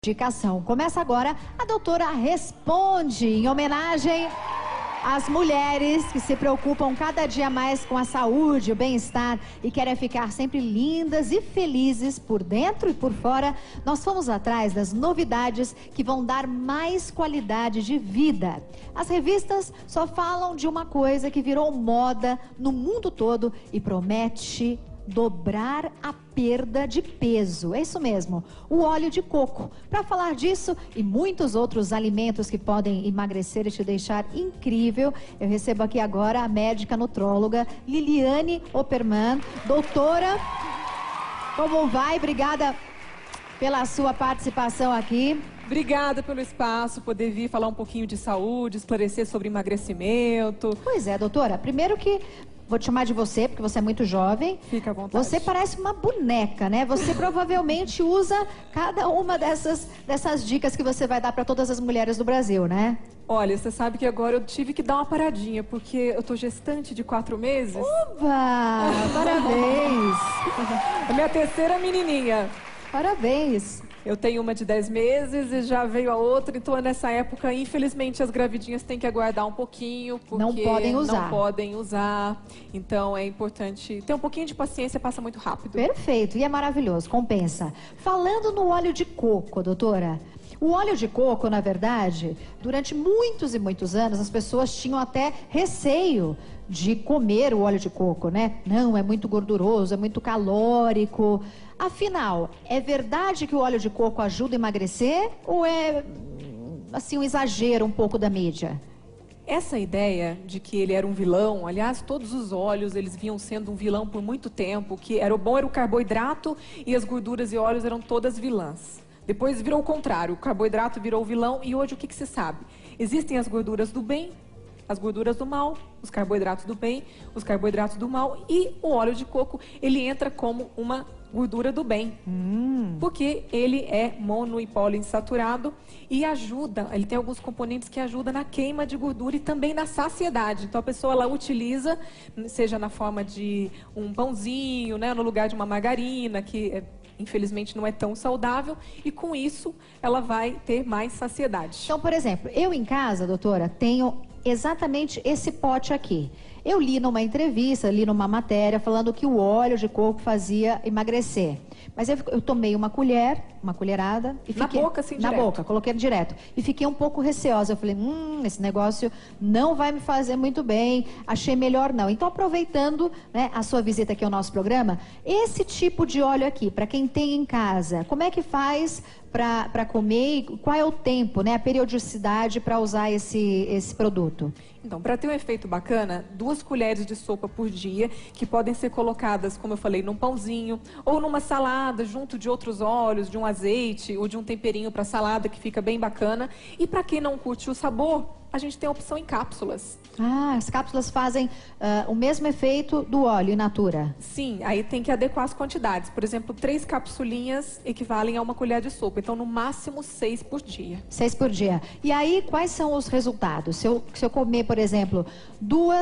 Indicação. Começa agora a doutora Responde, em homenagem às mulheres que se preocupam cada dia mais com a saúde, o bem-estar e querem ficar sempre lindas e felizes por dentro e por fora. Nós fomos atrás das novidades que vão dar mais qualidade de vida. As revistas só falam de uma coisa que virou moda no mundo todo e promete dobrar a perda de peso. É isso mesmo, o óleo de coco. Para falar disso e muitos outros alimentos que podem emagrecer e te deixar incrível, eu recebo aqui agora a médica nutróloga Liliane Opperman. Doutora, como vai? Obrigada pela sua participação aqui. Obrigada pelo espaço, poder vir falar um pouquinho de saúde, esclarecer sobre emagrecimento. Pois é, doutora. Primeiro que vou te chamar de você, porque você é muito jovem. Fica à vontade. Você parece uma boneca, né? Você provavelmente usa cada uma dessas dicas que você vai dar para todas as mulheres do Brasil, né? Olha, você sabe que agora eu tive que dar uma paradinha, porque eu tô gestante de 4 meses. Uba! Parabéns! É minha terceira menininha. Parabéns! Eu tenho uma de 10 meses e já veio a outra, então nessa época, infelizmente, as gravidinhas têm que aguardar um pouquinho, porque não podem usar. Não podem usar. Então é importante ter um pouquinho de paciência, passa muito rápido. Perfeito, e é maravilhoso, compensa. Falando no óleo de coco, doutora, o óleo de coco, na verdade, durante muitos e muitos anos, as pessoas tinham até receio de comer o óleo de coco, né? Não, é muito gorduroso, é muito calórico. Afinal, é verdade que o óleo de coco ajuda a emagrecer ou é, assim, um exagero um pouco da mídia? Essa ideia de que ele era um vilão, aliás, todos os óleos, eles vinham sendo um vilão por muito tempo, que era o bom era o carboidrato e as gorduras e óleos eram todas vilãs. Depois virou o contrário, o carboidrato virou o vilão e hoje o que se sabe? Existem as gorduras do bem, as gorduras do mal, os carboidratos do bem, os carboidratos do mal e o óleo de coco, ele entra como uma gordura do bem, porque ele é mono e poliinsaturado e ajuda, ele tem alguns componentes que ajudam na queima de gordura e também na saciedade. Então a pessoa ela utiliza, seja na forma de um pãozinho, né, no lugar de uma margarina, que infelizmente não é tão saudável, e com isso ela vai ter mais saciedade. Então, por exemplo, eu em casa, doutora, tenho exatamente esse pote aqui. Eu li numa entrevista, li numa matéria, falando que o óleo de coco fazia emagrecer. Mas eu tomei uma colherada e fiquei... Na boca, assim, na direto? boca, coloquei direto. E fiquei um pouco receosa. Eu falei, esse negócio não vai me fazer muito bem, achei melhor não. Então, aproveitando, né, a sua visita aqui ao nosso programa, esse tipo de óleo aqui, para quem tem em casa, como é que faz para comer e qual é o tempo, né, a periodicidade para usar esse produto? Então, para ter um efeito bacana, 2 colheres de sopa por dia, que podem ser colocadas, como eu falei, num pãozinho ou numa salada, junto de outros óleos, de um azeite ou de um temperinho para salada, que fica bem bacana. E para quem não curte o sabor, a gente tem a opção em cápsulas. Ah, as cápsulas fazem o mesmo efeito do óleo in natura? Sim, aí tem que adequar as quantidades. Por exemplo, 3 capsulinhas equivalem a 1 colher de sopa. Então, no máximo, 6 por dia. 6 por dia. E aí, quais são os resultados? Se eu comer, por exemplo,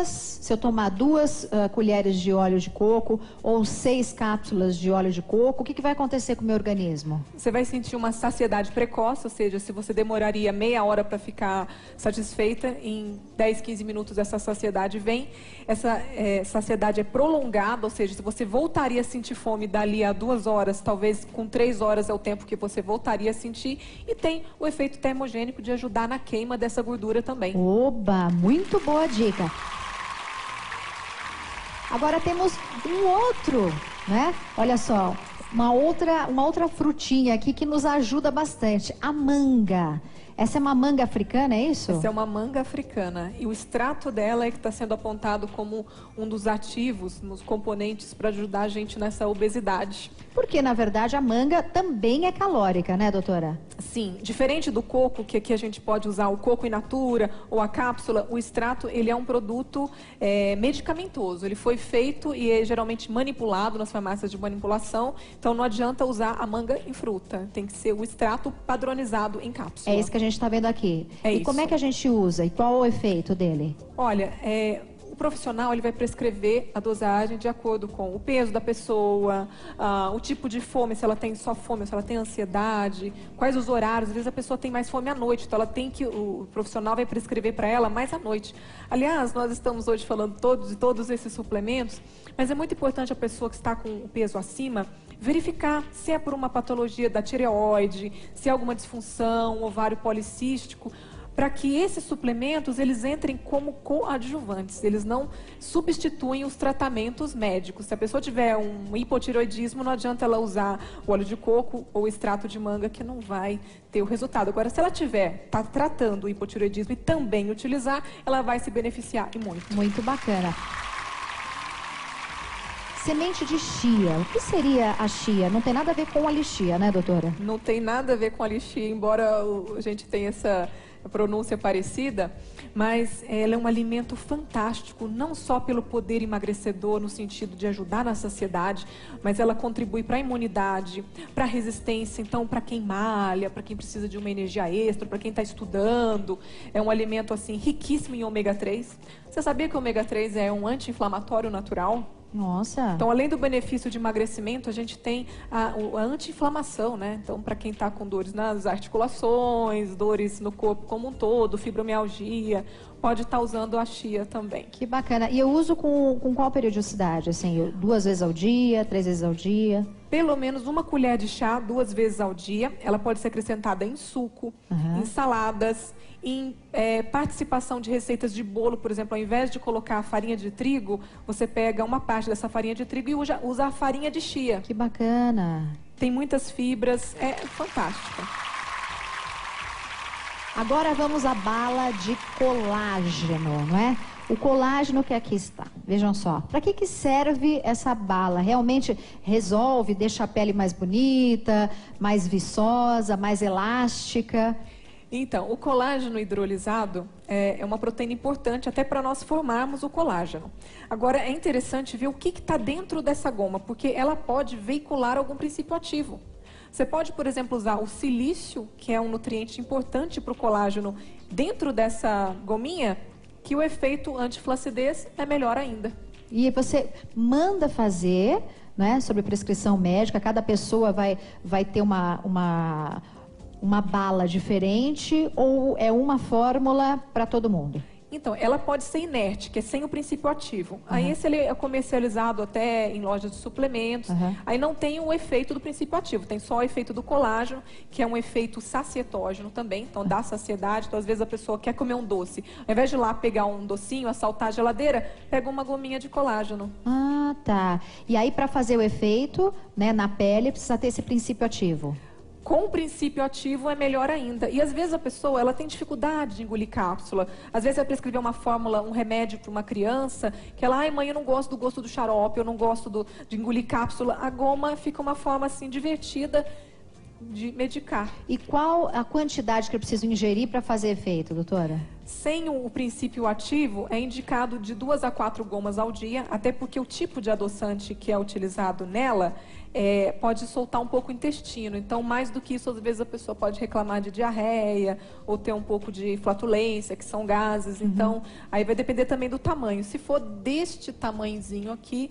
se eu tomar 2 colheres de óleo de coco ou 6 cápsulas de óleo de coco, o que vai acontecer com o meu organismo? Você vai sentir uma saciedade precoce, ou seja, se você demoraria meia hora para ficar satisfeita, em 10, 15 minutos essa saciedade vem. Essa saciedade é prolongada, ou seja, se você voltaria a sentir fome dali a 2 horas, talvez com 3 horas é o tempo que você voltaria a sentir. E tem o efeito termogênico de ajudar na queima dessa gordura também. Oba, muito boa dica. Agora temos um outro, né? Olha só, uma outra frutinha aqui que nos ajuda bastante, a manga. Essa é uma manga africana, é isso? Essa é uma manga africana. E o extrato dela é que está sendo apontado como um dos ativos, nos componentes para ajudar a gente nessa obesidade. Porque, na verdade, a manga também é calórica, né, doutora? Sim. Diferente do coco, que aqui a gente pode usar o coco in natura ou a cápsula, o extrato, ele é um produto medicamentoso. Ele foi feito e é geralmente manipulado nas farmácias de manipulação. Então, não adianta usar a manga em fruta. Tem que ser o extrato padronizado em cápsula. É isso que a gente está vendo aqui. É e isso. como é que a gente usa? E qual o efeito dele? Olha, o profissional ele vai prescrever a dosagem de acordo com o peso da pessoa, o tipo de fome, se ela tem só fome, se ela tem ansiedade, quais os horários. Às vezes a pessoa tem mais fome à noite, então o profissional vai prescrever para ela mais à noite. Aliás, nós estamos hoje falando de todos esses suplementos, mas é muito importante a pessoa que está com o peso acima verificar se é por uma patologia da tireoide, se é alguma disfunção, ovário policístico, para que esses suplementos eles entrem como coadjuvantes, eles não substituem os tratamentos médicos. Se a pessoa tiver um hipotireoidismo, não adianta ela usar o óleo de coco ou o extrato de manga, que não vai ter o resultado. Agora, se ela está tratando o hipotireoidismo e também utilizar, ela vai se beneficiar e muito. Muito bacana. Semente de chia. O que seria a chia? Não tem nada a ver com a lixia, né, doutora? Não tem nada a ver com a lixia, embora a gente tenha essa pronúncia parecida, mas ela é um alimento fantástico, não só pelo poder emagrecedor, no sentido de ajudar na saciedade, mas ela contribui para a imunidade, para a resistência, então para quem malha, para quem precisa de uma energia extra, para quem está estudando. É um alimento assim riquíssimo em ômega 3. Você sabia que o ômega 3 é um anti-inflamatório natural? Nossa! Então, além do benefício de emagrecimento, a gente tem a anti-inflamação, né? Então, para quem está com dores nas articulações, dores no corpo como um todo, fibromialgia, pode estar usando a chia também. Que bacana. E eu uso com qual periodicidade? Assim, 2 vezes ao dia, 3 vezes ao dia? Pelo menos uma colher de chá 2 vezes ao dia. Ela pode ser acrescentada em suco, em saladas, em participação de receitas de bolo. Por exemplo, ao invés de colocar a farinha de trigo, você pega uma parte dessa farinha de trigo e usa a farinha de chia. Que bacana. Tem muitas fibras, é fantástica. Agora vamos à bala de colágeno, não é? O colágeno que aqui está. Vejam só. Para que serve essa bala? Realmente resolve, deixa a pele mais bonita, mais viçosa, mais elástica? Então, o colágeno hidrolisado é uma proteína importante até para nós formarmos o colágeno. Agora, é interessante ver o que está dentro dessa goma, porque ela pode veicular algum princípio ativo. Você pode, por exemplo, usar o silício, que é um nutriente importante para o colágeno, dentro dessa gominha, que o efeito antiflacidez é melhor ainda. E você manda fazer, né, sob prescrição médica, cada pessoa vai ter uma bala diferente ou é uma fórmula para todo mundo? Então, ela pode ser inerte, que é sem o princípio ativo. Aí esse ele é comercializado até em lojas de suplementos. Aí não tem o efeito do princípio ativo, tem só o efeito do colágeno, que é um efeito sacietógeno também, então dá saciedade. Então, às vezes a pessoa quer comer um doce. Ao invés de ir lá pegar um docinho, assaltar a geladeira, pega uma gominha de colágeno. Ah, tá. E aí, para fazer o efeito, né, na pele, precisa ter esse princípio ativo. Com o princípio ativo é melhor ainda. E às vezes a pessoa ela tem dificuldade de engolir cápsula. Às vezes vai prescrever uma fórmula, um remédio para uma criança, que ela, ai mãe, eu não gosto do gosto do xarope, eu não gosto de engolir cápsula. A goma fica uma forma assim divertida de medicar. E qual a quantidade que eu preciso ingerir para fazer efeito, doutora? Sem o princípio ativo, é indicado de 2 a 4 gomas ao dia, até porque o tipo de adoçante que é utilizado nela pode soltar um pouco o intestino. Então, mais do que isso, às vezes a pessoa pode reclamar de diarreia ou ter um pouco de flatulência, que são gases. Então, aí vai depender também do tamanho. Se for deste tamanhozinho aqui,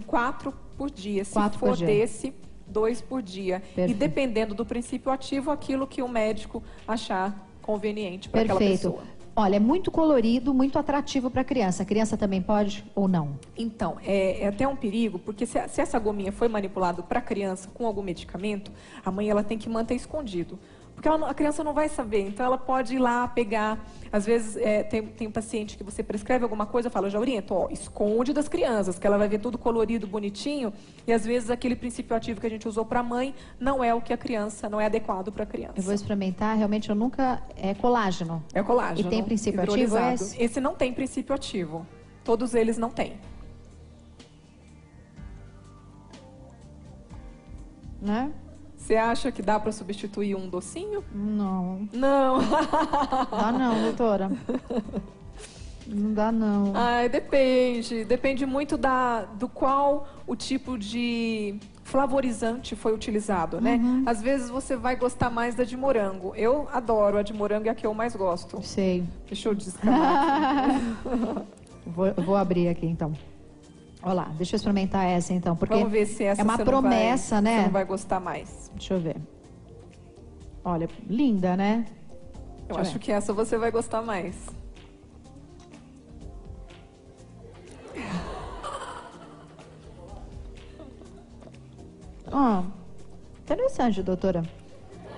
4 por dia. Se for desse, 2 por dia. Perfeito. E dependendo do princípio ativo, aquilo que o médico achar conveniente para aquela pessoa. Olha, é muito colorido, muito atrativo para a criança. A criança também pode ou não? Então, é até um perigo, porque se essa gominha foi manipulada para a criança com algum medicamento, a mãe ela tem que manter escondido. Porque a criança não vai saber, então ela pode ir lá pegar. Às vezes tem um paciente que você prescreve alguma coisa, fala, já oriento, esconde das crianças, que ela vai ver tudo colorido, bonitinho, e às vezes aquele princípio ativo que a gente usou para a mãe não é o que a criança, não é adequado para a criança. Eu vou experimentar, realmente eu nunca... É colágeno. É colágeno. E tem princípio ativo esse? Esse não tem princípio ativo. Todos eles não têm. Né? Você acha que dá para substituir um docinho? Não. Não. Dá não, doutora. Não dá não. Ai, depende. Depende muito do qual o tipo de flavorizante foi utilizado, né? Às vezes você vai gostar mais da de morango. Eu adoro a de morango, é a que eu mais gosto. Sei. Deixa eu descamar aqui. Vou abrir aqui, então. Olha lá, deixa eu experimentar essa, então, porque vamos ver se essa é uma promessa, né? Você não vai gostar mais. Deixa eu ver. Olha, linda, né? Eu acho que essa você vai gostar mais. Interessante, doutora.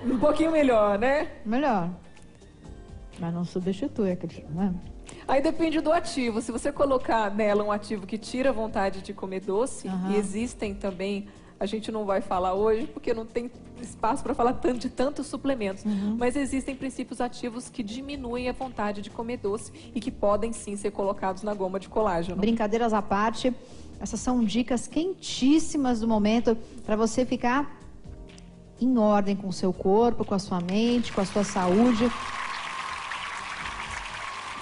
Um pouquinho melhor, né? Melhor. Mas não substitui aquele, né? Aí depende do ativo. Se você colocar nela um ativo que tira a vontade de comer doce, e existem também, a gente não vai falar hoje, porque não tem espaço para falar de tantos suplementos, mas existem princípios ativos que diminuem a vontade de comer doce e que podem sim ser colocados na goma de colágeno. Brincadeiras à parte, essas são dicas quentíssimas do momento para você ficar em ordem com o seu corpo, com a sua mente, com a sua saúde.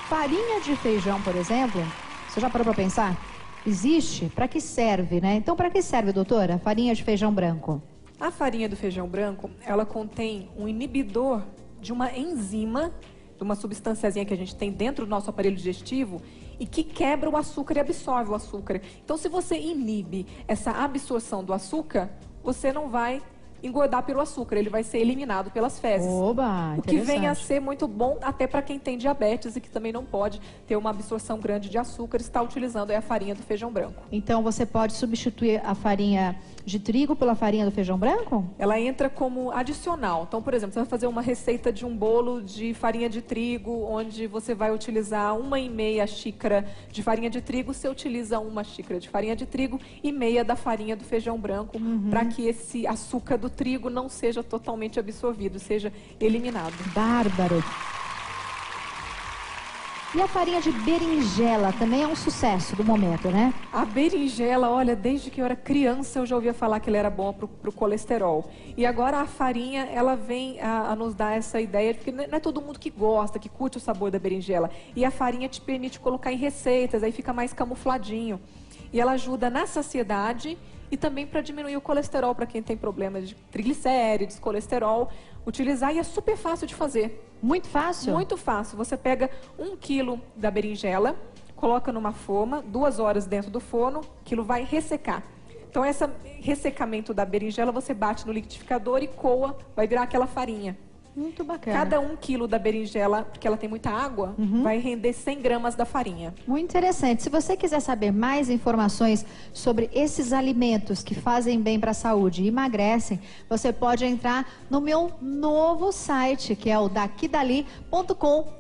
Farinha de feijão, por exemplo, você já parou para pensar? Existe? Para que serve, né? Então, para que serve, doutora, farinha de feijão branco? A farinha do feijão branco, ela contém um inibidor de uma enzima, de uma substânciazinha que a gente tem dentro do nosso aparelho digestivo e que quebra o açúcar e absorve o açúcar. Então, se você inibe essa absorção do açúcar, você não vai engordar pelo açúcar, ele vai ser eliminado pelas fezes. Oba, o que vem a ser muito bom até para quem tem diabetes e que também não pode ter uma absorção grande de açúcar, está utilizando a farinha do feijão branco. Então você pode substituir a farinha de trigo pela farinha do feijão branco? Ela entra como adicional. Então, por exemplo, você vai fazer uma receita de um bolo de farinha de trigo, onde você vai utilizar 1,5 xícara de farinha de trigo, você utiliza 1 xícara de farinha de trigo e meia da farinha do feijão branco, para que esse açúcar do trigo não seja totalmente absorvido, seja eliminado. Bárbaro. E a farinha de berinjela também é um sucesso do momento, né? A berinjela, olha, desde que eu era criança eu já ouvia falar que ela era boa pro colesterol. E agora a farinha, ela vem a nos dar essa ideia, porque não é todo mundo que gosta, que curte o sabor da berinjela. E a farinha te permite colocar em receitas, aí fica mais camufladinho. E ela ajuda na saciedade e também para diminuir o colesterol, para quem tem problemas de triglicérides, colesterol, utilizar, e é super fácil de fazer. Muito fácil? Muito fácil. Você pega 1 quilo da berinjela, coloca numa forma, 2 horas dentro do forno, aquilo vai ressecar. Então, esse ressecamento da berinjela, você bate no liquidificador e coa, vai virar aquela farinha. Muito bacana. Cada 1 quilo da berinjela, porque ela tem muita água, vai render 100 gramas da farinha. Muito interessante. Se você quiser saber mais informações sobre esses alimentos que fazem bem para a saúde e emagrecem, você pode entrar no meu novo site, que é o dakidali.com.br.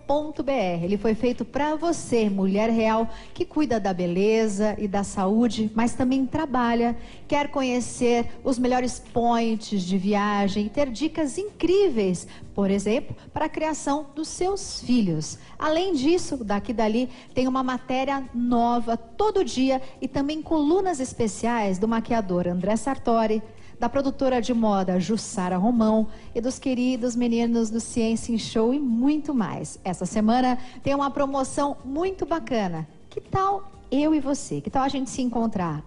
Ele foi feito para você, mulher real, que cuida da beleza e da saúde, mas também trabalha, quer conhecer os melhores points de viagem e ter dicas incríveis, por exemplo, para a criação dos seus filhos. Além disso, o Daqui Dali tem uma matéria nova todo dia e também colunas especiais do maquiador André Sartori, da produtora de moda Jussara Romão e dos queridos meninos do Ciência em Show e muito mais. Essa semana tem uma promoção muito bacana. Que tal eu e você? Que tal a gente se encontrar?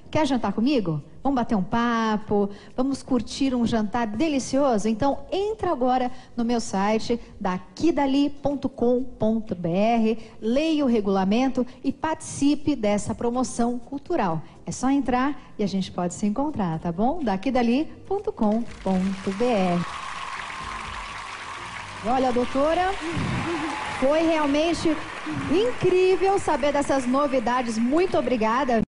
Quer jantar comigo? Vamos bater um papo, vamos curtir um jantar delicioso? Então, entra agora no meu site, dakidali.com.br, leia o regulamento e participe dessa promoção cultural. É só entrar e a gente pode se encontrar, tá bom? dakidali.com.br. Olha, doutora, foi realmente incrível saber dessas novidades. Muito obrigada.